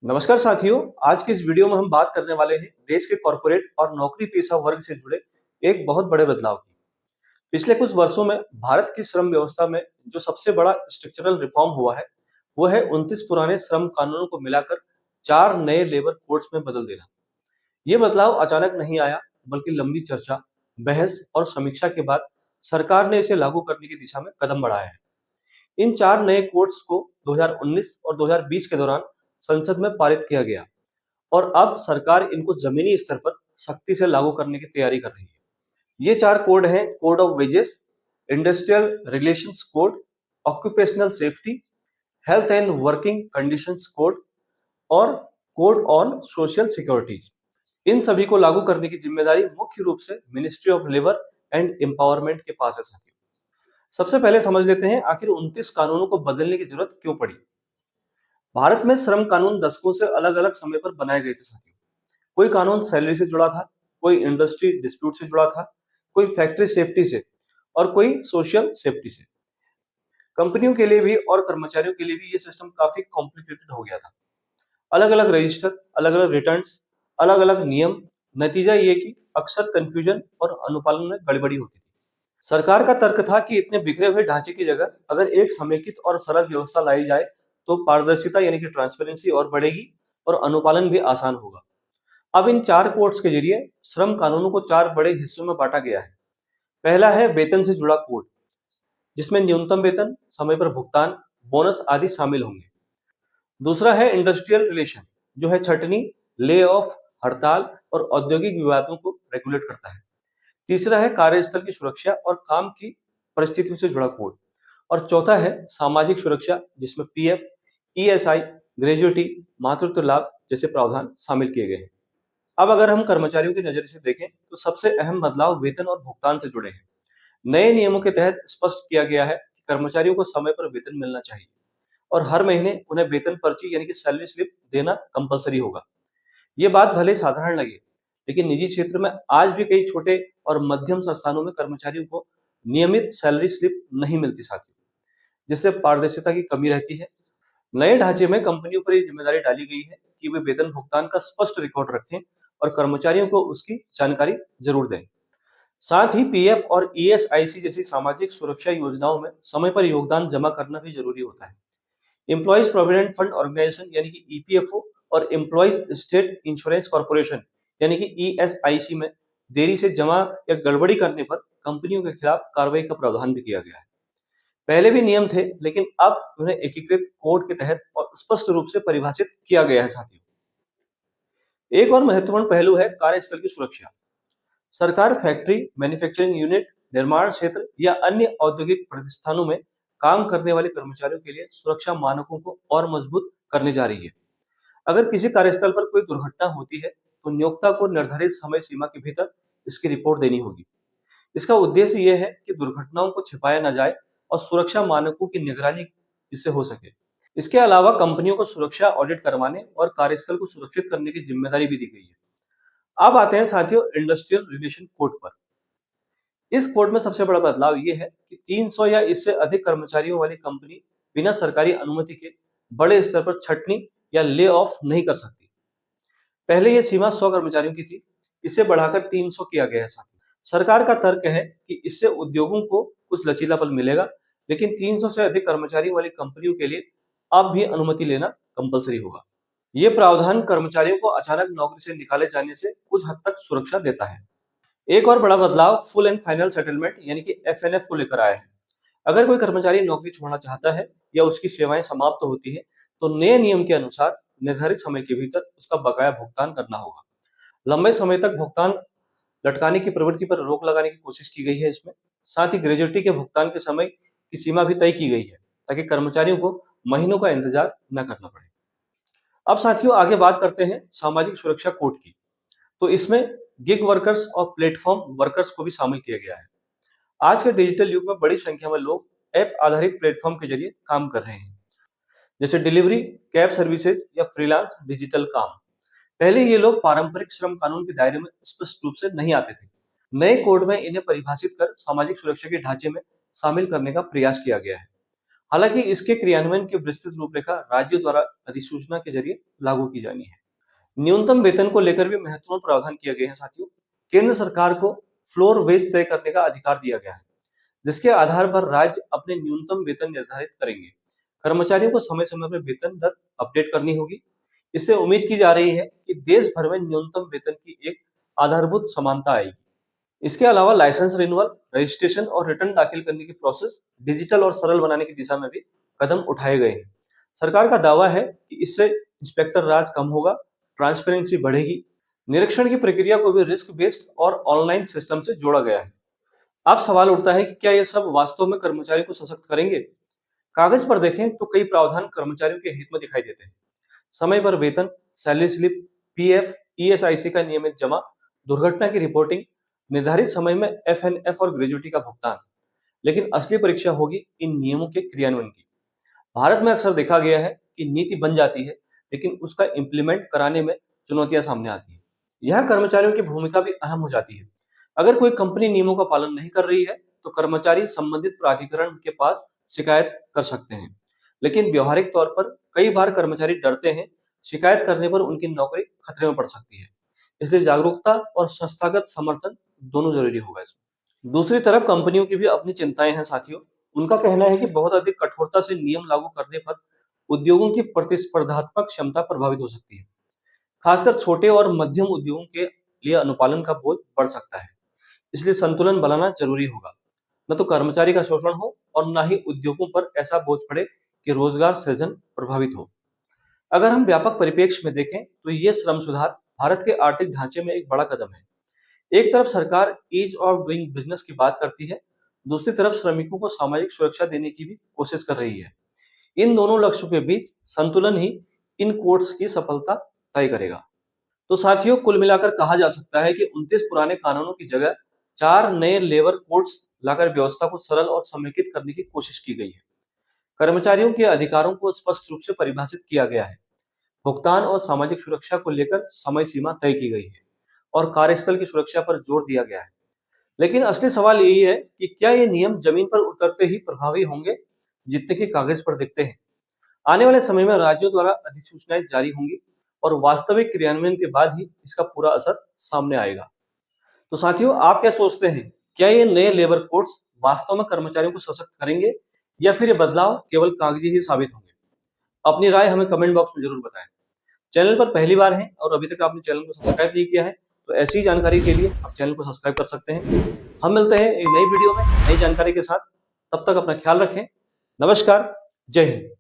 नमस्कार साथियों। आज की इस वीडियो में हम बात करने वाले हैं देश के कॉरपोरेट और नौकरी पेशा वर्ग से जुड़े एक बहुत बड़े बदलाव की। पिछले कुछ वर्षों में भारत की श्रम व्यवस्था में जो सबसे बड़ा स्ट्रक्चरल रिफॉर्म हुआ है वो है 29 पुराने श्रम कानूनों को मिलाकर 4 नए लेबर कोड्स में बदल देना। ये बदलाव अचानक नहीं आया, बल्कि लंबी चर्चा, बहस और समीक्षा के बाद सरकार ने इसे लागू करने की दिशा में कदम बढ़ाया है। इन 4 नए कोड्स को 2019 और 2020 के दौरान संसद में पारित किया गया और अब सरकार इनको जमीनी स्तर पर सख्ती से लागू करने की तैयारी कर रही है। ये 4 कोड हैं: code of wages, industrial relations code, occupational safety, health and working conditions code और कोड ऑन सोशल सिक्योरिटीज। इन सभी को लागू करने की जिम्मेदारी मुख्य रूप से ministry of labour and empowerment के पास है साथियों। सबसे पहले समझ लेते हैं आखिर 29 कानूनों को बदलने की जरूरत क्यों पड़ी। भारत में श्रम कानून दशकों से अलग अलग समय पर बनाए गए थे साथियों। कोई कानून सैलरी से जुड़ा था, कोई इंडस्ट्री डिस्प्यूट से जुड़ा था, कोई फैक्ट्री सेफ्टी से और कोई सोशल सेफ्टी से। कंपनियों के लिए भी और कर्मचारियों के लिए भी ये सिस्टम काफी कॉम्प्लिकेटेड हो गया था। अलग अलग रजिस्टर, अलग अलग रिटर्न्स, अलग अलग नियम। नतीजा ये कि अक्सर कंफ्यूजन और अनुपालन में गड़बड़ी होती थी। सरकार का तर्क था कि इतने बिखरे हुए ढांचे की जगह अगर एक समेकित और सरल व्यवस्था लाई जाए तो पारदर्शिता यानी कि ट्रांसपेरेंसी और बढ़ेगी और अनुपालन भी आसान होगा। अब इन 4 कोड्स के जरिए श्रम कानूनों को 4 बड़े हिस्सों में बांटा गया है। पहला है वेतन से जुड़ा कोड, जिसमें न्यूनतम वेतन, समय पर भुगतान, बोनस आदि शामिल होंगे। दूसरा है इंडस्ट्रियल रिलेशन, जो है छटनी, ले ऑफ, हड़ताल और औद्योगिक विवादों को रेगुलेट करता है। तीसरा है कार्यस्थल की सुरक्षा और काम की परिस्थितियों से जुड़ा कोड। और चौथा है सामाजिक सुरक्षा, जिसमें पीएफ, ईएसआई, ग्रेजुइटी, मातृत्व लाभ जैसे प्रावधान शामिल किए गए हैं। अब अगर हम कर्मचारियों की नजर से देखें तो सबसे अहम बदलाव वेतन और भुगतान से जुड़े हैं। नए नियमों के तहत स्पष्ट किया गया है कि कर्मचारियों को समय पर वेतन मिलना चाहिए और हर महीने उन्हें वेतन पर्ची यानी कि सैलरी स्लिप देना कंपलसरी होगा। ये बात भले साधारण लगे, लेकिन निजी क्षेत्र में आज भी कई छोटे और मध्यम संस्थानों में कर्मचारियों को नियमित सैलरी स्लिप नहीं मिलती साथियों, जिससे पारदर्शिता की कमी रहती है। नए ढांचे में कंपनियों पर ये जिम्मेदारी डाली गई है कि वे वेतन भुगतान का स्पष्ट रिकॉर्ड रखें और कर्मचारियों को उसकी जानकारी जरूर दें। साथ ही पीएफ और ईएसआईसी जैसी सामाजिक सुरक्षा योजनाओं में समय पर योगदान जमा करना भी जरूरी होता है। एम्प्लॉइज प्रोविडेंट फंड ऑर्गेनाइजेशन यानी कि ईपीएफओ और एम्प्लॉइज स्टेट इंश्योरेंस कॉर्पोरेशन यानी कि ईएसआईसी में देरी से जमा या गड़बड़ी करने पर कंपनियों के खिलाफ कार्रवाई का प्रावधान भी किया गया है। पहले भी नियम थे, लेकिन अब उन्हें एकीकृत कोड के तहत और स्पष्ट रूप से परिभाषित किया गया है साथियों। एक और महत्वपूर्ण पहलू है कार्यस्थल की सुरक्षा। सरकार फैक्ट्री, मैन्युफैक्चरिंग यूनिट, निर्माण क्षेत्र या अन्य औद्योगिक प्रतिष्ठानों में काम करने वाले कर्मचारियों के लिए सुरक्षा मानकों को और मजबूत करने जा रही है। अगर किसी कार्यस्थल पर कोई दुर्घटना होती है तो नियोक्ता को निर्धारित समय सीमा के भीतर इसकी रिपोर्ट देनी होगी। इसका उद्देश्य यह है कि दुर्घटनाओं को छिपाया न जाए और सुरक्षा मानकों की निगरानी इससे हो सके। इसके अलावा कंपनियों को सुरक्षा ऑडिट करवाने और कार्यस्थल को सुरक्षित करने की जिम्मेदारी भी दी गई है। अब आते हैं साथियों इंडस्ट्रियल रिलेशन कोड पर। इस कोड में सबसे बड़ा बदलाव ये है कि 300 या इससे अधिक कर्मचारियों वाली कंपनी बिना सरकारी अनुमति के बड़े स्तर पर छटनी या ले ऑफ नहीं कर सकती। पहले ये सीमा 100 कर्मचारियों की थी, इसे बढ़ाकर 300 किया गया है साथियों। सरकार का तर्क है कि इससे उद्योगों को कुछ लचीलापन मिलेगा, लेकिन 300 से अधिक कर्मचारियों वाली कंपनियों के लिए अब भी अनुमति लेना कंपलसरी होगा। ये प्रावधान कर्मचारियों को अचानक नौकरी से निकाले जाने से कुछ हद तक सुरक्षा देता है। एक और बड़ा बदलाव फुल एंड फाइनल सेटलमेंट यानी कि एफएनएफ को लेकर आया है। अगर कोई कर्मचारी नौकरी छोड़ना चाहता है या उसकी सेवाएं समाप्त होती है तो नए नियम के अनुसार निर्धारित समय के भीतर उसका बकाया भुगतान करना होगा। लंबे समय तक भुगतान लटकाने की प्रवृत्ति पर रोक लगाने की कोशिश की गई है इसमें। साथ ही ग्रेजुइटी के भुगतान के समय की सीमा भी तय की गई है ताकि कर्मचारियों को महीनों का इंतजार न करना पड़े। अब साथियों आगे बात करते हैं सामाजिक सुरक्षा कोड की। तो इसमें गिग वर्कर्स और प्लेटफॉर्म वर्कर्स को भी शामिल किया गया है। आज के डिजिटल युग में बड़ी संख्या में लोग ऐप आधारित प्लेटफॉर्म के जरिए काम कर रहे हैं, जैसे डिलीवरी, कैब सर्विसेज या फ्रीलांस डिजिटल काम। पहले ये लोग पारंपरिक श्रम कानून के दायरे में स्पष्ट रूप से नहीं आते थे। नए कोड में इन्हें परिभाषित कर सामाजिक सुरक्षा के ढांचे में शामिल करने का प्रयास किया गया है। हालांकि इसके क्रियान्वयन की विस्तृत रूपरेखा राज्यों द्वारा अधिसूचना के जरिए लागू की जानी है। न्यूनतम वेतन को लेकर भी महत्वपूर्ण प्रावधान किए गए हैं साथियों। केंद्र सरकार को फ्लोर वेज तय करने का अधिकार दिया गया है, जिसके आधार पर राज्य अपने न्यूनतम वेतन निर्धारित करेंगे। कर्मचारियों को समय समय पर वेतन दर अपडेट करनी होगी। इससे उम्मीद की जा रही है कि देश भर में न्यूनतम वेतन की एक आधारभूत समानता आएगी। इसके अलावा लाइसेंस रिन्यूअल, रजिस्ट्रेशन और रिटर्न दाखिल करने की प्रोसेस डिजिटल और सरल बनाने की दिशा में भी कदम उठाए गए हैं। सरकार का दावा है कि इससे इंस्पेक्टर राज कम होगा, ट्रांसपेरेंसी बढ़ेगी। निरीक्षण की प्रक्रिया को भी रिस्क बेस्ड और ऑनलाइन सिस्टम से जोड़ा गया है। अब सवाल उठता है कि क्या ये सब वास्तव में कर्मचारी को सशक्त करेंगे? कागज पर देखें तो कई प्रावधान कर्मचारियों के हित में दिखाई देते हैं। समय पर वेतन, सैलरी स्लिप, पीएफ, ईएसआईसी का नियमित जमा, दुर्घटना की रिपोर्टिंग, निर्धारित समय में एफएनएफ और ग्रेजुइटी का भुगतान। लेकिन असली परीक्षा होगी इन नियमों के क्रियान्वयन की। भारत में अक्सर देखा गया है कि नीति बन जाती है, लेकिन उसका इम्प्लीमेंट कराने में चुनौतियां सामने आती है। यह कर्मचारियों की भूमिका भी अहम हो जाती है। अगर कोई कंपनी नियमों का पालन नहीं कर रही है, तो कर्मचारी संबंधित प्राधिकरण के पास शिकायत कर सकते हैं। लेकिन व्यवहारिक तौर पर कई बार कर्मचारी डरते हैं, शिकायत करने पर उनकी नौकरी खतरे में पड़ सकती है। इसलिए जागरूकता और संस्थागत समर्थन दोनों जरूरी होगा इसमें। दूसरी तरफ कंपनियों की भी अपनी चिंताएं हैं साथियों। उनका कहना है कि बहुत अधिक कठोरता से नियम लागू करने पर उद्योगों की प्रतिस्पर्धात्मक क्षमता प्रभावित हो सकती है। खासकर छोटे और मध्यम उद्योगों के लिए अनुपालन का बोझ बढ़ सकता है। इसलिए संतुलन बनाना जरूरी होगा। न तो कर्मचारी का शोषण हो और न ही उद्योगों पर ऐसा बोझ पड़े कि रोजगार सृजन प्रभावित हो। अगर हम व्यापक परिप्रेक्ष्य में देखें तो ये श्रम सुधार भारत के आर्थिक ढांचे में एक बड़ा कदम है। एक तरफ सरकार ईज ऑफ डूइंग बिजनेस की बात करती है, दूसरी तरफ श्रमिकों को सामाजिक सुरक्षा देने की भी कोशिश कर रही है। इन दोनों लक्ष्यों के बीच संतुलन ही इन कोड्स की सफलता तय करेगा। तो साथियों, कुल मिलाकर कहा जा सकता है कि 29 पुराने कानूनों की जगह 4 नए लेबर कोड्स लाकर व्यवस्था को सरल और समेकित करने की कोशिश की गई है। कर्मचारियों के अधिकारों को स्पष्ट रूप से परिभाषित किया गया है। भुगतान और सामाजिक सुरक्षा को लेकर समय सीमा तय की गई है और कार्यस्थल की सुरक्षा पर जोर दिया गया है। लेकिन असली सवाल यही है कि क्या ये नियम जमीन पर उतरते ही प्रभावी होंगे जितने कि कागज पर दिखते हैं? आने वाले समय में राज्यों द्वारा अधिसूचनाएं जारी होंगी और वास्तविक क्रियान्वयन के बाद ही इसका पूरा असर सामने आएगा। तो साथियों, आप क्या सोचते हैं? क्या ये नए लेबर कोड्स वास्तव में कर्मचारियों को सशक्त करेंगे या फिर ये बदलाव केवल कागजी ही साबित होंगे? अपनी राय हमें कमेंट बॉक्स में जरूर बताएं। चैनल पर पहली बार हैं और अभी तक आपने चैनल को सब्सक्राइब नहीं किया है, तो ऐसी जानकारी के लिए आप चैनल को सब्सक्राइब कर सकते हैं। हम मिलते हैं एक नई वीडियो में नई जानकारी के साथ। तब तक अपना ख्याल रखें। नमस्कार। जय हिंद।